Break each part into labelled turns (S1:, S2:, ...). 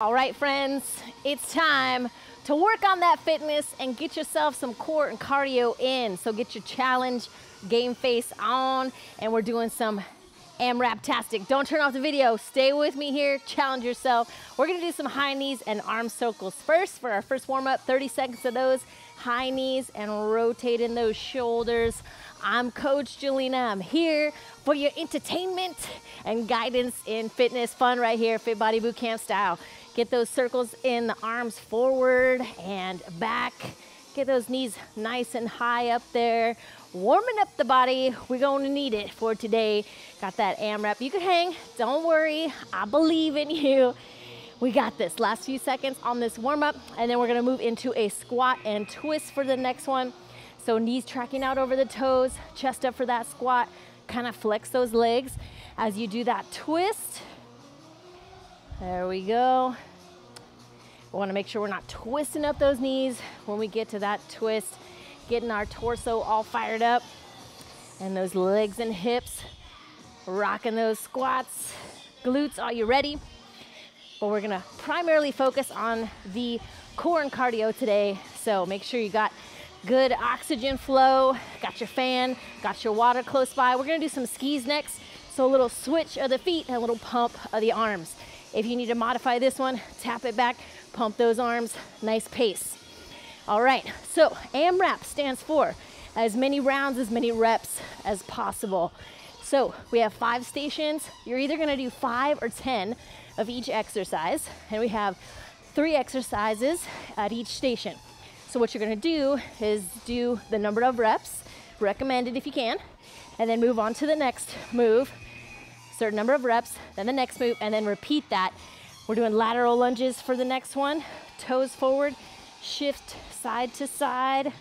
S1: All right, friends, it's time to work on that fitness and get yourself some core and cardio in. So get your challenge game face on, and we're doing some AMRAP-tastic. Don't turn off the video. Stay with me here. Challenge yourself. We're going to do some high knees and arm circles first for our first warm-up. 30 seconds of those high knees and rotating those shoulders. I'm Coach Jelena. I'm here for your entertainment and guidance in fitness fun right here, Fit Body Bootcamp style. Get those circles in the arms forward and back. Get those knees nice and high up there. Warming up the body. We're going to need it for today. Got that AMRAP. You can hang. Don't worry. I believe in you. We got this. Last few seconds on this warm up, and then we're going to move into a squat and twist for the next one. So knees tracking out over the toes, chest up for that squat. Kind of flex those legs as you do that twist. There we go. We want to make sure we're not twisting up those knees when we get to that twist. Getting our torso all fired up. And those legs and hips. Rocking those squats. Glutes, are you ready? But we're going to primarily focus on the core and cardio today. So make sure you got good oxygen flow, got your fan, got your water close by. We're going to do some skis next. So a little switch of the feet and a little pump of the arms. If you need to modify this one, tap it back, pump those arms, nice pace. All right, so AMRAP stands for as many rounds, as many reps as possible. So we have 5 stations. You're either gonna do 5 or 10 of each exercise, and we have 3 exercises at each station. So what you're gonna do is do the number of reps, recommended if you can, and then move on to the next move. Certain number of reps, then the next move, and then repeat that. We're doing lateral lunges for the next one. Toes forward, shift side to side.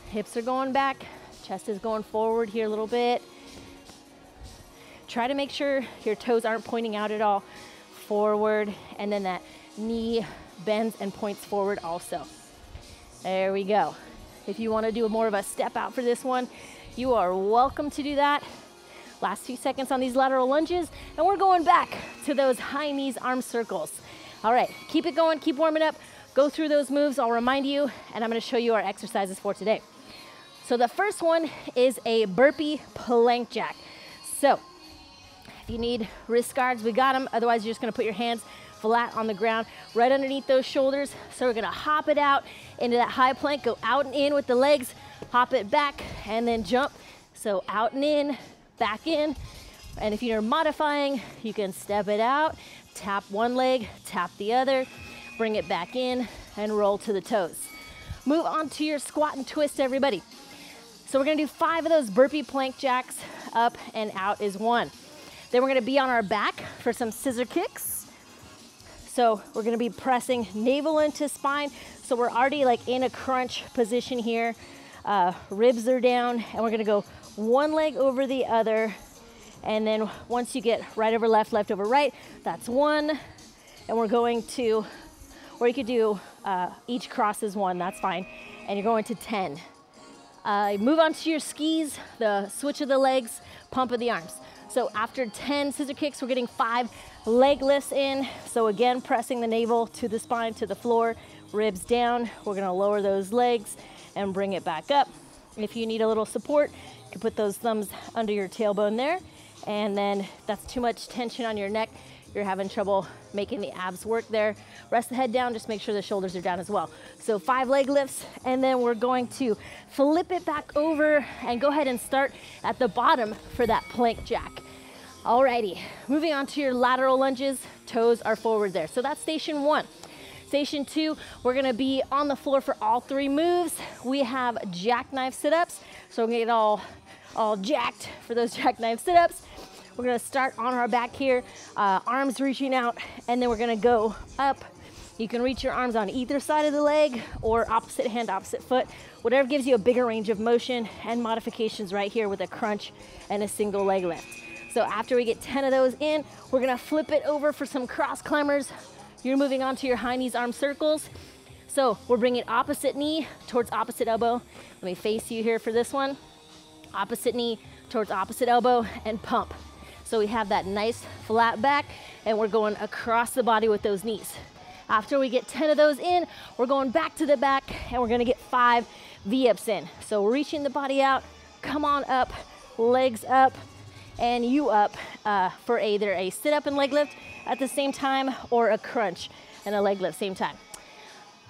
S1: Hips are going back, chest is going forward here a little bit. Try to make sure your toes aren't pointing out at all. Forward, and then that knee bends and points forward also. There we go. If you want to do more of a step out for this one, you are welcome to do that. Last few seconds on these lateral lunges, and we're going back to those high knees arm circles. All right, keep it going, keep warming up, go through those moves. I'll remind you, and I'm going to show you our exercises for today. So the first one is a burpee plank jack. So if you need wrist guards, we got them. Otherwise, you're just going to put your hands flat on the ground, right underneath those shoulders. So we're going to hop it out into that high plank, go out and in with the legs, hop it back, and then jump. So out and in, back in. And if you're modifying, you can step it out, tap one leg, tap the other, bring it back in, and roll to the toes. Move on to your squat and twist, everybody. So we're gonna do 5 of those burpee plank jacks. Up and out is 1. Then we're gonna be on our back for some scissor kicks. So we're gonna be pressing navel into spine. So we're already like in a crunch position here. Ribs are down, and we're gonna go one leg over the other. And then once you get right over left, left over right, that's 1. And we're going to, or you could do each cross is 1, that's fine. And you're going to 10. Move on to your skis, the switch of the legs, pump of the arms. So after 10 scissor kicks, we're getting 5 leg lifts in. So again, pressing the navel to the spine, to the floor, ribs down. We're gonna lower those legs and bring it back up. If you need a little support, you can put those thumbs under your tailbone there. And then if that's too much tension on your neck, you're having trouble making the abs work there, rest the head down, just make sure the shoulders are down as well. So 5 leg lifts, and then we're going to flip it back over and go ahead and start at the bottom for that plank jack. Alrighty, moving on to your lateral lunges, toes are forward there. So that's station 1. Station 2, we're gonna be on the floor for all 3 moves. We have jackknife sit-ups, so we're gonna get all jacked for those jackknife sit-ups. We're gonna start on our back here, arms reaching out, and then we're gonna go up. You can reach your arms on either side of the leg or opposite hand, opposite foot, whatever gives you a bigger range of motion, and modifications right here with a crunch and a single leg lift. So after we get 10 of those in, we're gonna flip it over for some cross climbers. You're moving on to your high knees arm circles. So we're bringing opposite knee towards opposite elbow. Let me face you here for this one. Opposite knee towards opposite elbow and pump. So we have that nice flat back, and we're going across the body with those knees. After we get 10 of those in, we're going back to the back, and we're gonna get 5 V-ups in. So reaching the body out, come on up, legs up, and you up for either a sit-up and leg lift at the same time or a crunch and a leg lift same time.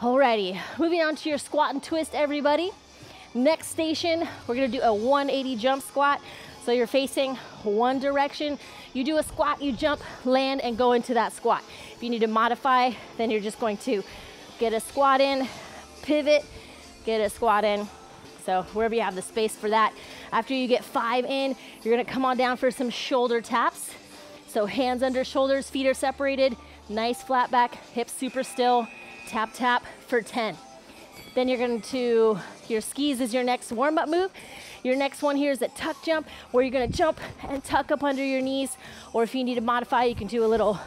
S1: Alrighty, moving on to your squat and twist, everybody. Next station, we're gonna do a 180 jump squat. So you're facing one direction. You do a squat, you jump, land, and go into that squat. If you need to modify, then you're just going to get a squat in, pivot, get a squat in. So wherever you have the space for that. After you get 5 in, you're gonna come on down for some shoulder taps. So hands under shoulders, feet are separated, nice flat back, hips super still, tap, tap for 10. Then you're going to, your skis is your next warm-up move. Your next one here is a tuck jump, where you're gonna jump and tuck up under your knees, or if you need to modify, you can do a little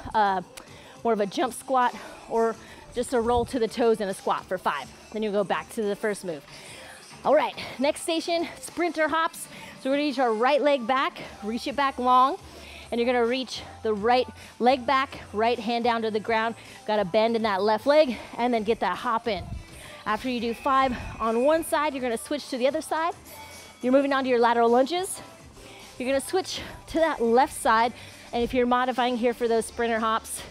S1: more of a jump squat, or just a roll to the toes in a squat for 5. Then you'll go back to the first move. All right, next station, sprinter hops. So we're gonna reach our right leg back, reach it back long, and you're gonna reach the right leg back, right hand down to the ground. Gotta bend in that left leg, and then get that hop in. After you do 5 on one side, you're gonna switch to the other side. You're moving on to your lateral lunges. You're gonna switch to that left side, and if you're modifying here for those sprinter hops,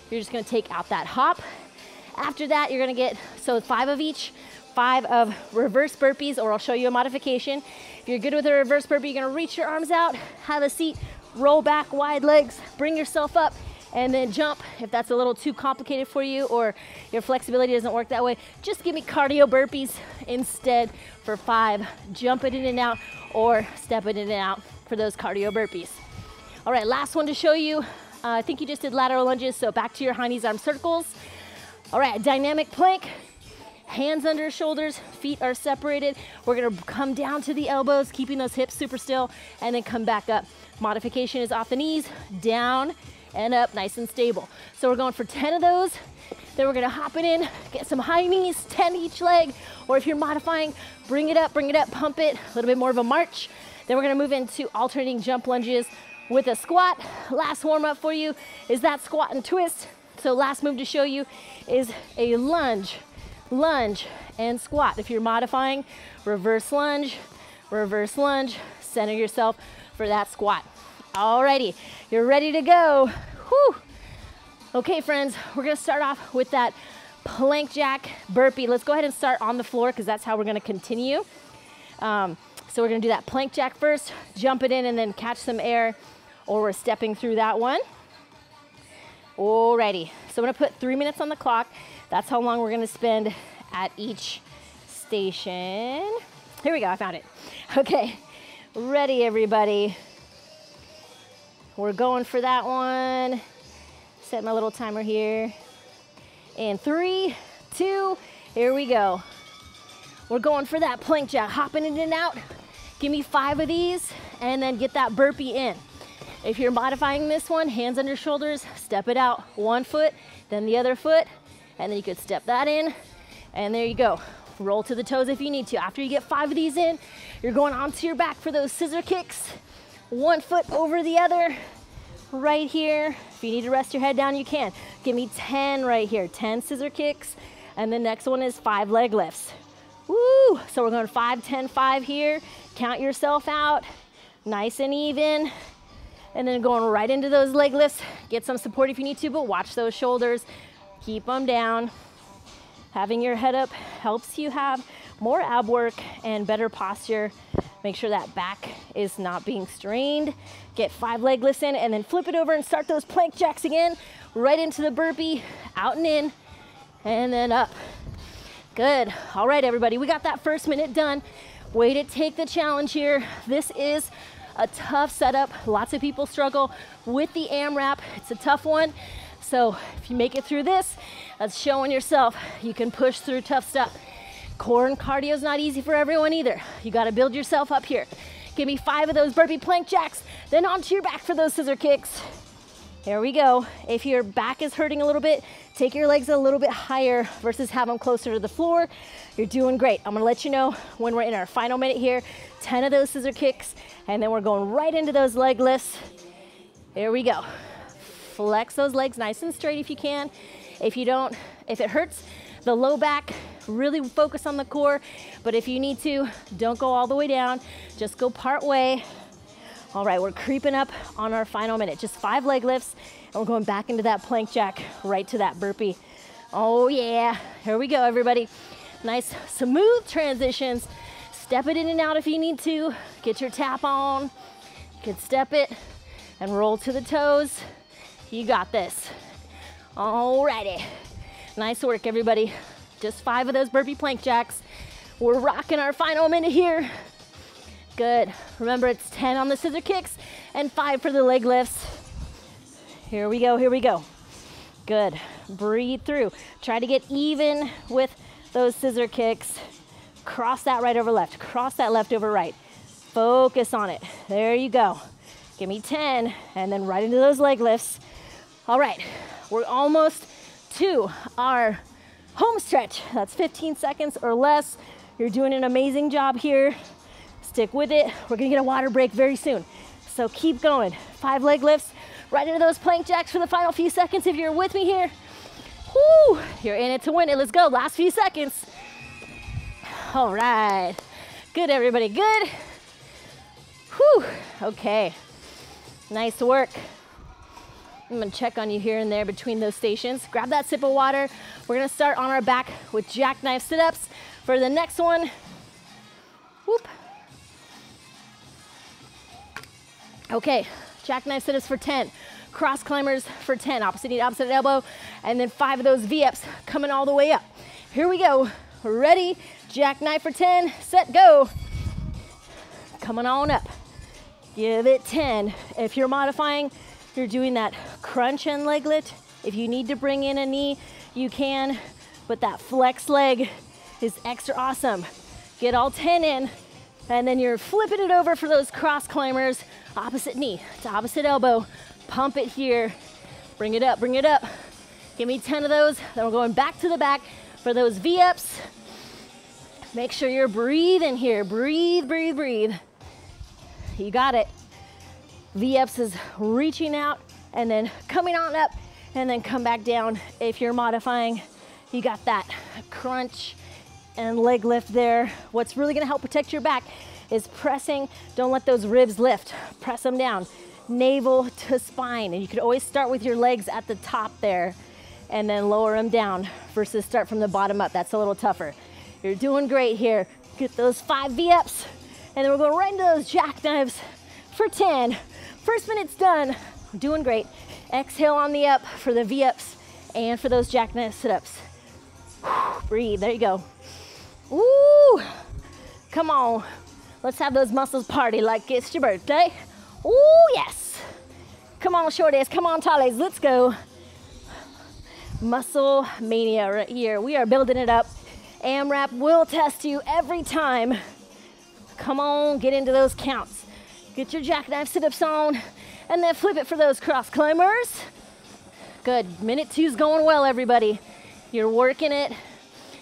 S1: you're just gonna take out that hop. After that, you're gonna get, so 5 of each, 5 of reverse burpees, or I'll show you a modification. If you're good with a reverse burpee, you're gonna reach your arms out, have a seat, roll back, wide legs, bring yourself up, and then jump. If that's a little too complicated for you, or your flexibility doesn't work that way, just give me cardio burpees instead for 5. Jump it in and out, or step it in and out for those cardio burpees. All right, last one to show you. I think you just did lateral lunges, so back to your high knees, arm circles. All right, dynamic plank. Hands under shoulders, feet are separated. We're gonna come down to the elbows, keeping those hips super still, and then come back up. Modification is off the knees, down and up, nice and stable. So we're going for 10 of those. Then we're gonna hop it in, get some high knees, 10 each leg, or if you're modifying, bring it up, pump it, a little bit more of a march. Then we're gonna move into alternating jump lunges with a squat. Last warm up for you is that squat and twist. So last move to show you is a lunge, and squat. If you're modifying, reverse lunge, center yourself for that squat. Alrighty, you're ready to go. Whew. Okay, friends, we're gonna start off with that plank jack burpee. Let's go ahead and start on the floor, because that's how we're gonna continue. So we're gonna do that plank jack first, jump it in, and then catch some air, or we're stepping through that one. Alrighty, so I'm gonna put 3 minutes on the clock. That's how long we're gonna spend at each station. Here we go, I found it. Okay, ready everybody. We're going for that one. Set my little timer here. And 3, 2, here we go. We're going for that plank jack, hopping in and out. Give me 5 of these, and then get that burpee in. If you're modifying this one, hands under shoulders, step it out. 1 foot, then the other foot, and then you could step that in, and there you go. Roll to the toes if you need to. After you get 5 of these in, you're going onto your back for those scissor kicks. 1 foot over the other, right here. If you need to rest your head down, you can. Give me 10 right here, 10 scissor kicks, and the next one is 5 leg lifts. Woo! So we're going 5, 10, 5 here. Count yourself out, nice and even. And then going right into those leg lifts. Get some support if you need to, but watch those shoulders. Keep them down. Having your head up helps you have more ab work and better posture. Make sure that back is not being strained. Get 5 leg lifts in, and then flip it over and start those plank jacks again. Right into the burpee, out and in, and then up. Good. All right, everybody, we got that first minute done. Way to take the challenge here. This is a tough setup. Lots of people struggle with the AMRAP. It's a tough one. So if you make it through this, that's showing yourself you can push through tough stuff. Core and cardio is not easy for everyone either. You got to build yourself up here. Give me 5 of those burpee plank jacks, then onto your back for those scissor kicks. Here we go. If your back is hurting a little bit, take your legs a little bit higher versus have them closer to the floor. You're doing great. I'm gonna let you know when we're in our final minute here. 10 of those scissor kicks, and then we're going right into those leg lifts. There we go. Flex those legs nice and straight if you can. If you don't, if it hurts the low back, really focus on the core. But if you need to, don't go all the way down. Just go part way. All right, we're creeping up on our final minute. Just 5 leg lifts, and we're going back into that plank jack, right to that burpee. Oh yeah, here we go, everybody. Nice, smooth transitions. Step it in and out if you need to. Get your tap on. You can step it and roll to the toes. You got this. Alrighty. Nice work, everybody. Just 5 of those burpee plank jacks. We're rocking our final minute here. Good. Remember, it's 10 on the scissor kicks and 5 for the leg lifts. Here we go, here we go. Good. Breathe through. Try to get even with those scissor kicks. Cross that right over left. Cross that left over right. Focus on it. There you go. Give me 10, and then right into those leg lifts. All right, we're almost to our home stretch. That's 15 seconds or less. You're doing an amazing job here. Stick with it. We're gonna get a water break very soon. So keep going. 5 leg lifts, right into those plank jacks for the final few seconds if you're with me here. Woo, you're in it to win it. Let's go, last few seconds. All right, good everybody, good. Whew, okay, nice work. I'm gonna check on you here and there between those stations. Grab that sip of water. We're gonna start on our back with jackknife sit-ups. For the next one, whoop. Okay, jackknife sit-ups for 10. Cross climbers for 10, opposite knee, opposite elbow, and then 5 of those V-ups coming all the way up. Here we go, ready, jackknife for 10, set, go. Coming on up, give it 10. If you're modifying, you're doing that crunch and leg lift. If you need to bring in a knee, you can, but that flex leg is extra awesome. Get all 10 in, and then you're flipping it over for those cross climbers, opposite knee to opposite elbow. Pump it here, bring it up, bring it up. Give me 10 of those, then we're going back to the back for those V-ups. Make sure you're breathing here, breathe, breathe, breathe. You got it. V-ups is reaching out and then coming on up and then come back down. If you're modifying, you got that crunch and leg lift there. What's really gonna help protect your back is pressing. Don't let those ribs lift. Press them down, navel to spine. And you could always start with your legs at the top there and then lower them down versus start from the bottom up. That's a little tougher. You're doing great here. Get those 5 V-ups and then we're going right into those jackknives for 10. First minute's done. We're doing great. Exhale on the up for the V-ups and for those jackknife sit-ups. Breathe, there you go. Ooh, come on. Let's have those muscles party like it's your birthday. Ooh, yes. Come on, shorties, come on, tallies, let's go. Muscle mania right here. We are building it up. AMRAP will test you every time. Come on, get into those counts. Get your jackknife sit-ups on, and then flip it for those cross climbers. Good, minute 2's going well, everybody. You're working it.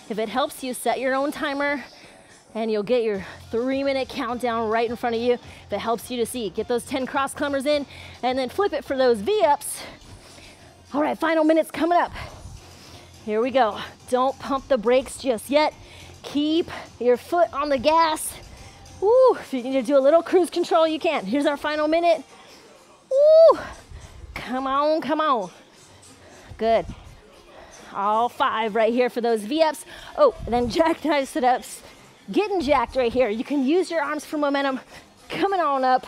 S1: If it helps you, set your own timer, and you'll get your 3-minute countdown right in front of you. If it helps you to see, get those 10 cross climbers in, and then flip it for those V-ups. All right, final minute's coming up. Here we go. Don't pump the brakes just yet. Keep your foot on the gas. Woo, if you need to do a little cruise control, you can. Here's our final minute. Woo, come on, come on. Good. All 5 right here for those V-ups. Oh, and then jackknife sit-ups. Getting jacked right here. You can use your arms for momentum. Coming on up.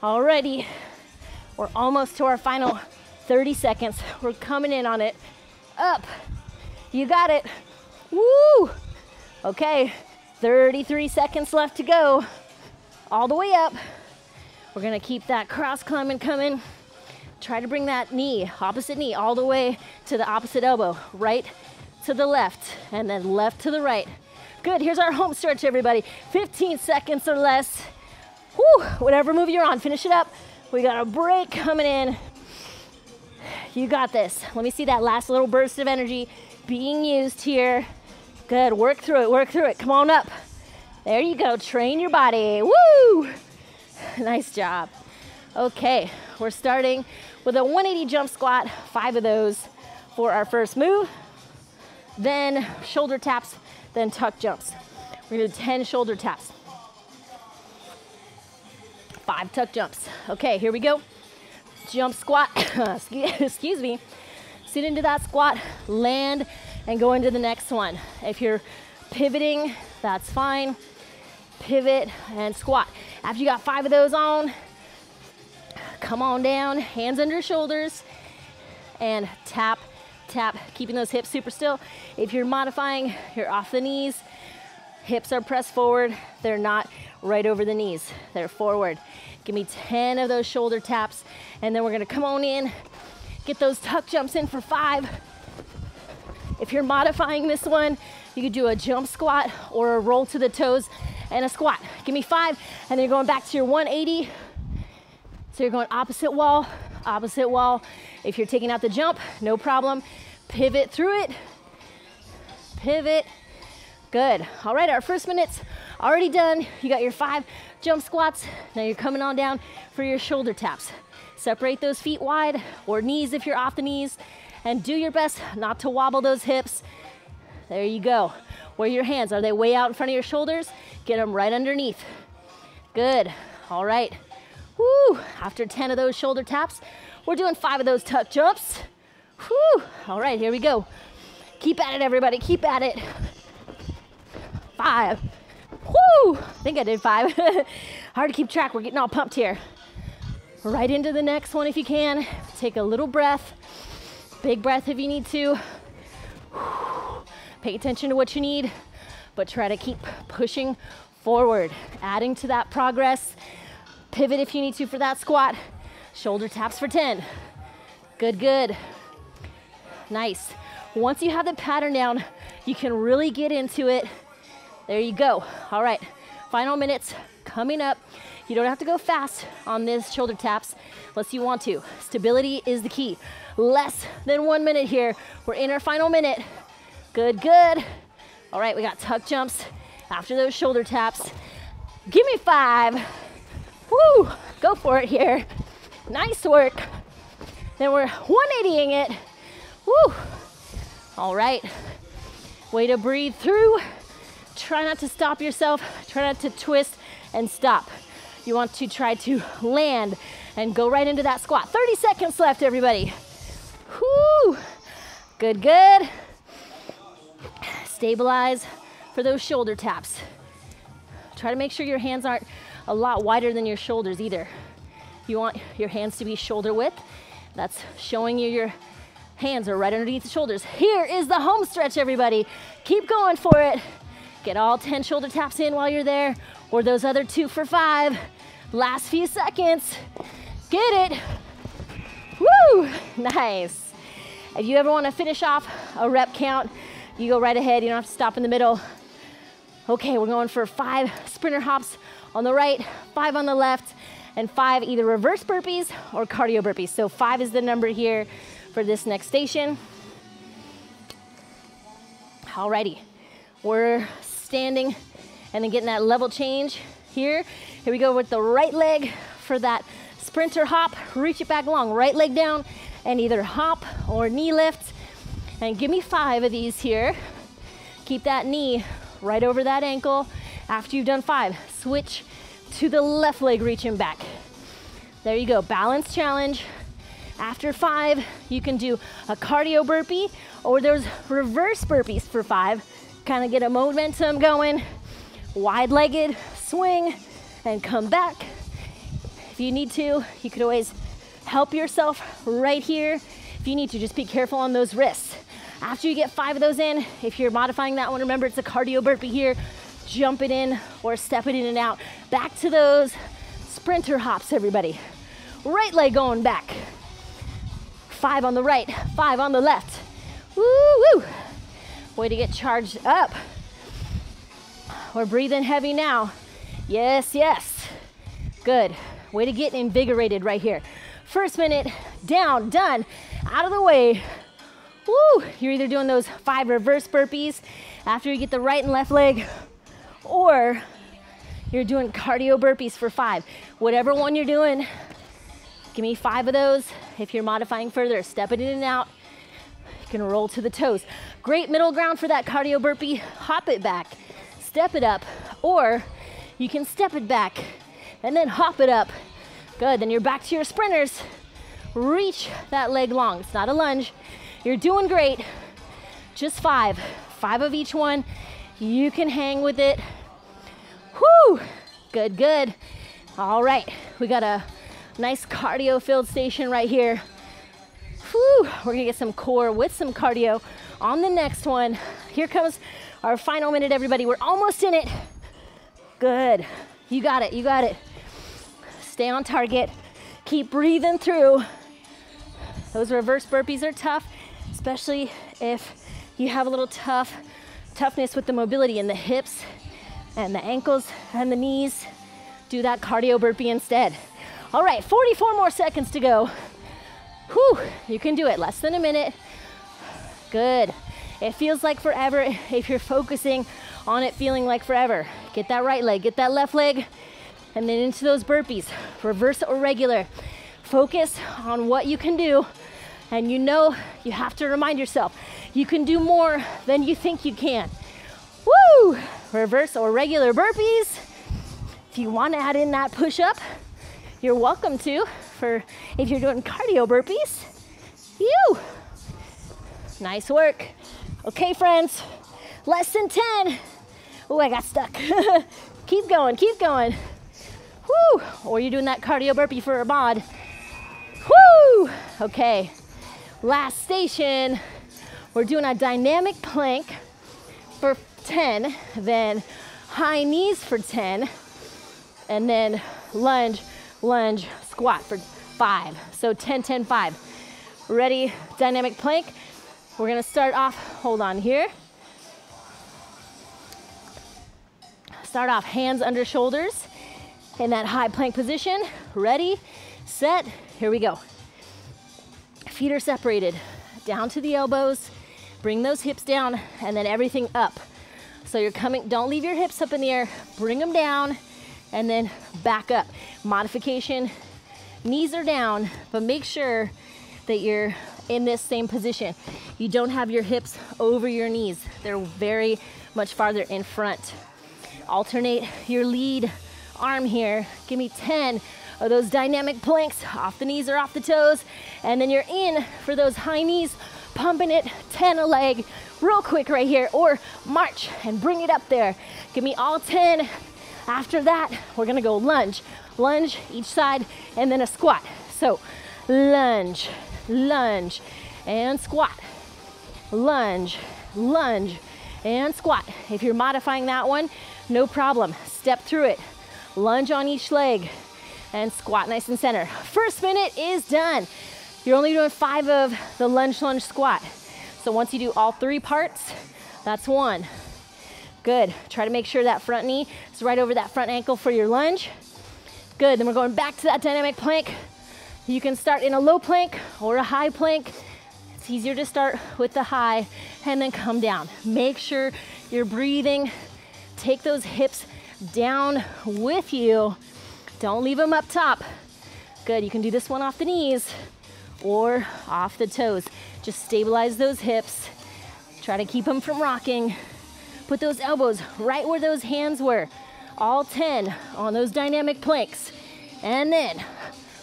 S1: Alrighty. We're almost to our final 30 seconds. We're coming in on it. Up. You got it. Woo. Okay. 33 seconds left to go. All the way up. We're gonna keep that cross climbing coming. Try to bring that knee, opposite knee, all the way to the opposite elbow. Right to the left, and then left to the right. Good, here's our home stretch, everybody. 15 seconds or less. Whew, whatever move you're on, finish it up. We got a break coming in. You got this. Let me see that last little burst of energy being used here. Good, work through it, work through it. Come on up. There you go, train your body. Woo! Nice job. Okay, we're starting with a 180 jump squat, 5 of those for our first move. Then shoulder taps, then tuck jumps. We're gonna do 10 shoulder taps. 5 tuck jumps. Okay, here we go. Jump squat, excuse me. Sit into that squat, land, and go into the next one. If you're pivoting, that's fine. Pivot and squat. After you got 5 of those on, come on down, hands under shoulders, and tap, tap, keeping those hips super still. If you're modifying, you're off the knees, hips are pressed forward, they're not right over the knees, they're forward. Give me 10 of those shoulder taps, and then we're gonna come on in, get those tuck jumps in for 5. If you're modifying this one, you could do a jump squat or a roll to the toes and a squat. Give me 5, and then you're going back to your 180. So you're going opposite wall, opposite wall. If you're taking out the jump, no problem. Pivot through it, pivot. Good. All right, our first minute's already done. You got your 5 jump squats. Now you're coming on down for your shoulder taps. Separate those feet wide, or knees if you're off the knees, and do your best not to wobble those hips. There you go. Where are your hands? Are they way out in front of your shoulders? Get them right underneath. Good. All right. Woo. After 10 of those shoulder taps, we're doing 5 of those tuck jumps. Woo. All right, here we go. Keep at it, everybody. Keep at it. 5. Woo. I think I did 5. Hard to keep track. We're getting all pumped here. Right into the next one if you can. Take a little breath. Big breath if you need to. Pay attention to what you need, but try to keep pushing forward, adding to that progress. Pivot if you need to for that squat. Shoulder taps for 10. Good, good. Nice. Once you have the pattern down, you can really get into it. There you go. All right, final minutes coming up. You don't have to go fast on this shoulder taps unless you want to. Stability is the key. Less than 1 minute here. We're in our final minute. Good, good. All right, we got tuck jumps after those shoulder taps. Give me 5. Woo, go for it here. Nice work. Then we're 180ing it. Woo. All right, way to breathe through. Try not to stop yourself. Try not to twist and stop. You want to try to land and go right into that squat. 30 seconds left, everybody. Woo. Good, good. Stabilize for those shoulder taps. Try to make sure your hands aren't a lot wider than your shoulders either. You want your hands to be shoulder width. That's showing you your hands are right underneath the shoulders. Here is the home stretch, everybody. Keep going for it. Get all 10 shoulder taps in while you're there, or those other 2 for 5. Last few seconds. Get it. Woo, nice. If you ever want to finish off a rep count, you go right ahead. You don't have to stop in the middle. Okay, we're going for 5 sprinter hops on the right, 5 on the left, and 5 either reverse burpees or cardio burpees. So 5 is the number here for this next station. Alrighty, we're standing and then getting that level change here. Here we go with the right leg for that sprinter hop. Reach it back long, right leg down, and either hop or knee lift. And give me 5 of these here. Keep that knee right over that ankle. After you've done 5, switch to the left leg, reaching back. There you go, balance challenge. After 5, you can do a cardio burpee, or there's reverse burpees for 5. Kind of get a momentum going. Wide-legged swing and come back. If you need to, you could always help yourself right here. If you need to, just be careful on those wrists. After you get 5 of those in, if you're modifying that one, remember it's a cardio burpee here. Jump it in or step it in and out. Back to those sprinter hops, everybody. Right leg going back. 5 on the right, 5 on the left. Woo, woo. Way to get charged up. We're breathing heavy now. Yes, yes. Good. Way to get invigorated right here. First minute, down, done, out of the way. Woo! You're either doing those 5 reverse burpees after you get the right and left leg, or you're doing cardio burpees for 5. Whatever one you're doing, Give me 5 of those. If you're modifying further, step it in and out. You can roll to the toes. Great middle ground for that cardio burpee. Hop it back, step it up, or you can step it back and then hop it up. Good, then you're back to your sprinters. Reach that leg long. It's not a lunge. You're doing great. Just 5 of each one. You can hang with it. Whoo, good, good. All right, we got a nice cardio filled station right here. Whew, we're gonna get some core with some cardio on the next one. Here comes our final minute, everybody. We're almost in it. Good, you got it, you got it. Stay on target, keep breathing through. Those reverse burpees are tough, especially if you have a little toughness with the mobility in the hips and the ankles and the knees. Do that cardio burpee instead. All right, 44 more seconds to go. Whew, you can do it, less than a minute. Good. It feels like forever if you're focusing on it feeling like forever. Get that right leg, get that left leg, and then into those burpees, reverse or regular. Focus on what you can do, and you know you have to remind yourself, you can do more than you think you can. Woo! Reverse or regular burpees. If you want to add in that push-up, you're welcome to, for if you're doing cardio burpees. Phew! Nice work. Okay, friends, less than 10. Oh, I got stuck. Keep going, keep going. Woo! Or you're doing that cardio burpee for a bod. Woo! Okay, last station. We're doing a dynamic plank for 10, then high knees for 10, and then lunge, lunge, squat for 5. So 10, 10, 5. Ready? Dynamic plank. We're gonna start off, hold on here. Start off hands under shoulders in that high plank position. Ready, set, here we go. Feet are separated, down to the elbows. Bring those hips down and then everything up. So you're coming, don't leave your hips up in the air, bring them down and then back up. Modification, knees are down, but make sure that you're in this same position. You don't have your hips over your knees. They're very much farther in front. Alternate your lead arm here. Give me 10 of those dynamic planks, off the knees or off the toes, and then you're in for those high knees, pumping it, 10 a leg, real quick right here, or march and bring it up there. Give me all 10. After that, we're gonna go lunge, lunge each side, and then a squat. So lunge, lunge, and squat. Lunge, lunge, and squat. If you're modifying that one, no problem. Step through it. Lunge on each leg and squat nice and center. First minute is done. You're only doing 5 of the lunge, lunge, squat. So once you do all 3 parts, that's 1. Good. Try to make sure that front knee is right over that front ankle for your lunge. Good. Then we're going back to that dynamic plank. You can start in a low plank or a high plank. It's easier to start with the high and then come down. Make sure you're breathing. Take those hips down with you. Don't leave them up top. Good. You can do this one off the knees or off the toes. Just stabilize those hips. Try to keep them from rocking. Put those elbows right where those hands were. All 10 on those dynamic planks. And then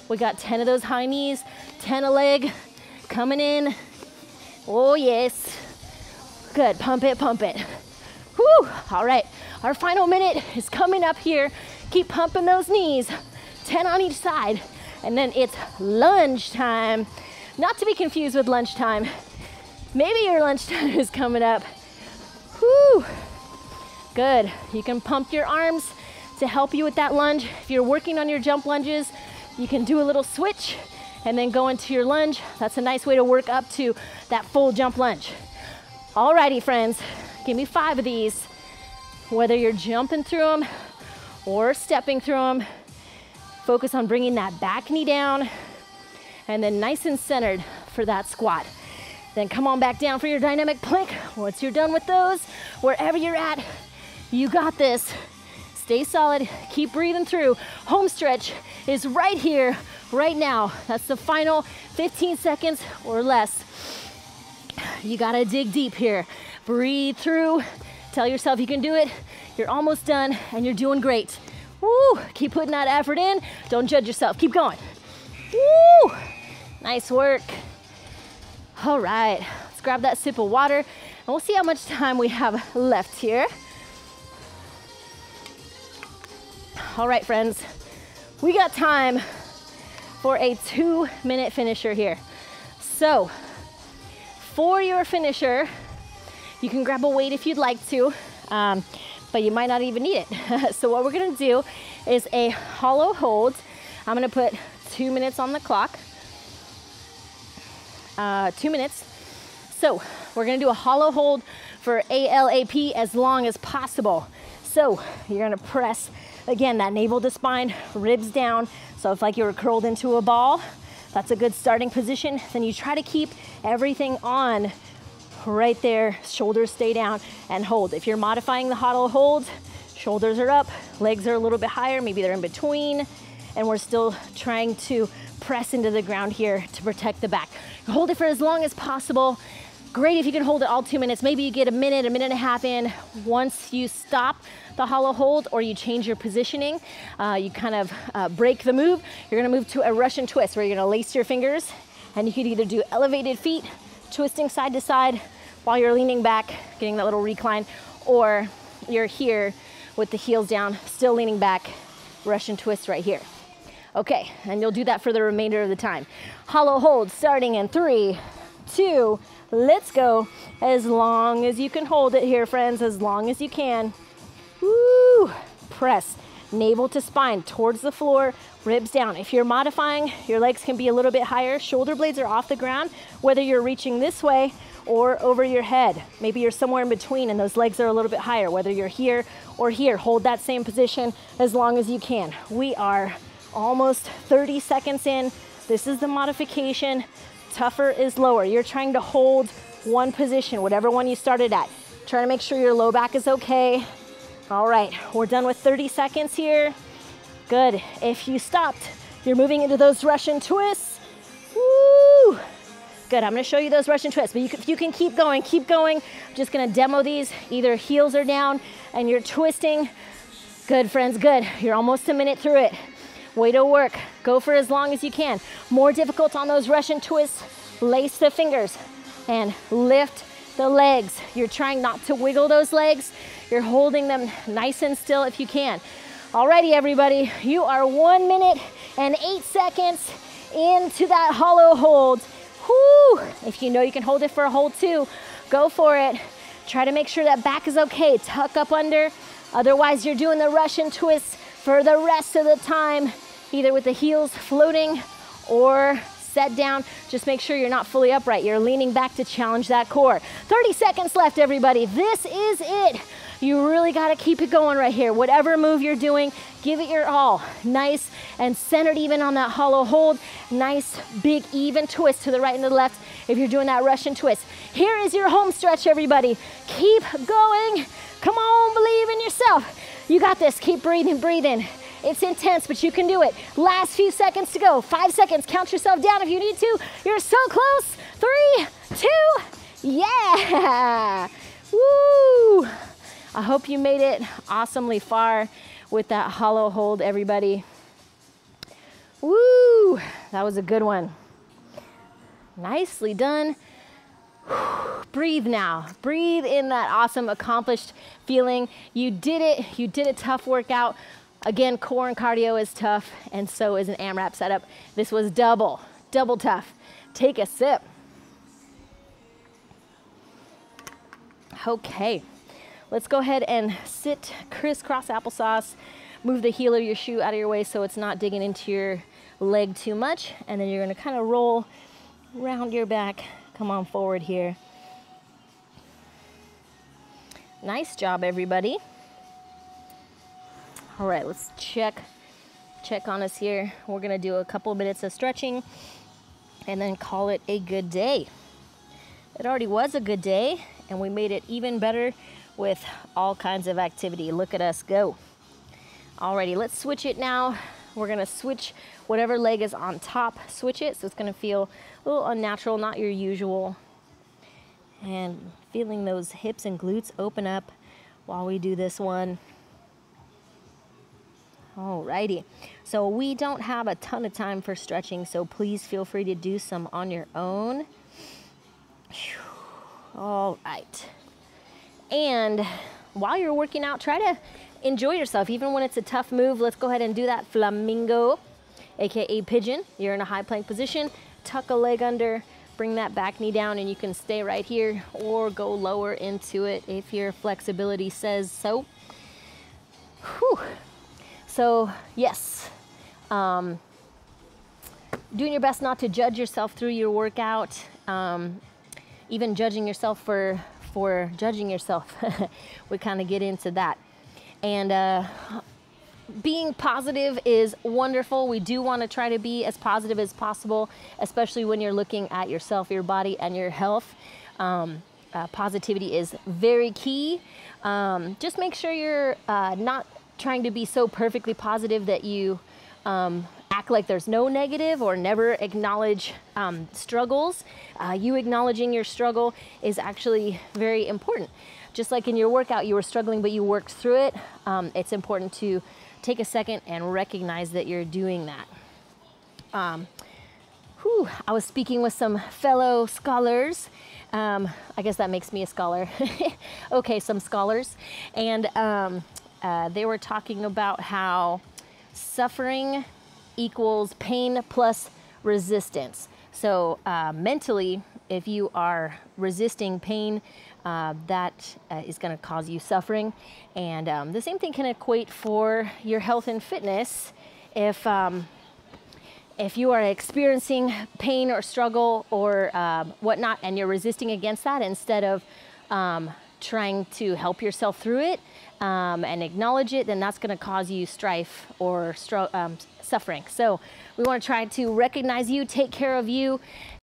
S1: we got 10 of those high knees, 10 a leg, coming in. Oh yes. Good, pump it, pump it. Whew, all right. Our final minute is coming up here. Keep pumping those knees, 10 on each side. And then it's lunge time. Not to be confused with lunchtime. Maybe your lunchtime is coming up. Whew. Good. You can pump your arms to help you with that lunge. If you're working on your jump lunges, you can do a little switch and then go into your lunge. That's a nice way to work up to that full jump lunge. Alrighty, friends, give me 5 of these. Whether you're jumping through them or stepping through them, focus on bringing that back knee down and then nice and centered for that squat. Then come on back down for your dynamic plank. Once you're done with those, wherever you're at, you got this. Stay solid, keep breathing through. Home stretch is right here right now. That's the final 15 seconds or less. You gotta dig deep here. Breathe through. Tell yourself you can do it. You're almost done and you're doing great. Woo! Keep putting that effort in. Don't judge yourself. Keep going. Woo! Nice work. All right, let's grab that sip of water and we'll see how much time we have left here. All right, friends, we got time for a 2-minute finisher here. So for your finisher, you can grab a weight if you'd like to, but you might not even need it. So what we're gonna do is a hollow hold. I'm gonna put 2 minutes on the clock. 2 minutes. So we're gonna do a hollow hold for ALAP as long as possible. So you're gonna press, again, that navel to spine, ribs down. So if like you were curled into a ball, that's a good starting position. Then you try to keep everything on right there, shoulders stay down and hold. If you're modifying the hollow hold, shoulders are up, legs are a little bit higher, maybe they're in between, and we're still trying to press into the ground here to protect the back. Hold it for as long as possible. Great if you can hold it all 2 minutes. Maybe you get a minute and a half in. Once you stop the hollow hold or you change your positioning, you kind of break the move. You're gonna move to a Russian twist where you're gonna lace your fingers and you could either do elevated feet, twisting side to side while you're leaning back, getting that little recline, or you're here with the heels down, still leaning back, Russian twist right here. Okay, and you'll do that for the remainder of the time. Hollow hold starting in 3, 2, let's go. As long as you can hold it here, friends, as long as you can. Woo! Press, navel to spine, towards the floor, ribs down. If you're modifying, your legs can be a little bit higher. Shoulder blades are off the ground, whether you're reaching this way or over your head. Maybe you're somewhere in between and those legs are a little bit higher, whether you're here or here. Hold that same position as long as you can. We are almost 30 seconds in. This is the modification. Tougher is lower. You're trying to hold one position, whatever one you started at. Try to make sure your low back is okay. All right, we're done with 30 seconds here. Good. If you stopped, you're moving into those Russian twists. Woo! Good, I'm gonna show you those Russian twists, but you can keep going, keep going. I'm just gonna demo these. Either heels are down and you're twisting. Good, friends, good. You're almost a minute through it. Way to work. Go for as long as you can. More difficult on those Russian twists. Lace the fingers and lift the legs. You're trying not to wiggle those legs. You're holding them nice and still if you can. Alrighty, everybody, you are 1 minute and 8 seconds into that hollow hold. Whoo! If you know you can hold it for a hold 2, go for it. Try to make sure that back is okay. Tuck up under. Otherwise, you're doing the Russian twist for the rest of the time, either with the heels floating or set down. Just make sure you're not fully upright. You're leaning back to challenge that core. 30 seconds left, everybody. This is it. You really got to keep it going right here. Whatever move you're doing, give it your all. Nice and centered even on that hollow hold. Nice, big, even twist to the right and the left if you're doing that Russian twist. Here is your home stretch, everybody. Keep going. Come on, believe in yourself. You got this. Keep breathing, breathe in. It's intense, but you can do it. Last few seconds to go. 5 seconds. Count yourself down if you need to. You're so close. 3, 2, yeah. Woo. I hope you made it awesomely far with that hollow hold, everybody. Woo. That was a good one. Nicely done. Breathe now. Breathe in that awesome accomplished feeling. You did it. You did a tough workout. Again, core and cardio is tough, and so is an AMRAP setup. This was double tough. Take a sip. Okay, let's go ahead and sit crisscross applesauce. Move the heel of your shoe out of your way so it's not digging into your leg too much, and then you're gonna kind of roll around your back. Come on forward here. Nice job, everybody. All right, let's check on us here. We're gonna do a couple minutes of stretching and then call it a good day. It already was a good day, and we made it even better with all kinds of activity. Look at us go. Alrighty, let's switch it now. We're gonna switch whatever leg is on top, switch it. So it's gonna feel a little unnatural, not your usual. And feeling those hips and glutes open up while we do this one. Alrighty, so we don't have a ton of time for stretching, so please feel free to do some on your own. All right, and while you're working out, try to enjoy yourself, even when it's a tough move. Let's go ahead and do that flamingo, aka pigeon. You're in a high plank position, tuck a leg under, bring that back knee down, and you can stay right here or go lower into it if your flexibility says so. Whew. So yes, doing your best not to judge yourself through your workout, even judging yourself for judging yourself. We kind of get into that. And being positive is wonderful. We do want to try to be as positive as possible, especially when you're looking at yourself, your body, and your health. Positivity is very key. Just make sure you're not trying to be so perfectly positive that you act like there's no negative or never acknowledge struggles. You acknowledging your struggle is actually very important. Just like in your workout, you were struggling, but you worked through it. It's important to take a second and recognize that you're doing that. I was speaking with some fellow scholars. I guess that makes me a scholar. Okay, some scholars. And they were talking about how suffering equals pain plus resistance. So mentally, if you are resisting pain, that is going to cause you suffering. And the same thing can equate for your health and fitness. If you are experiencing pain or struggle or whatnot, and you're resisting against that instead of trying to help yourself through it and acknowledge it, then that's going to cause you strife or suffering. So we want to try to recognize you, take care of you,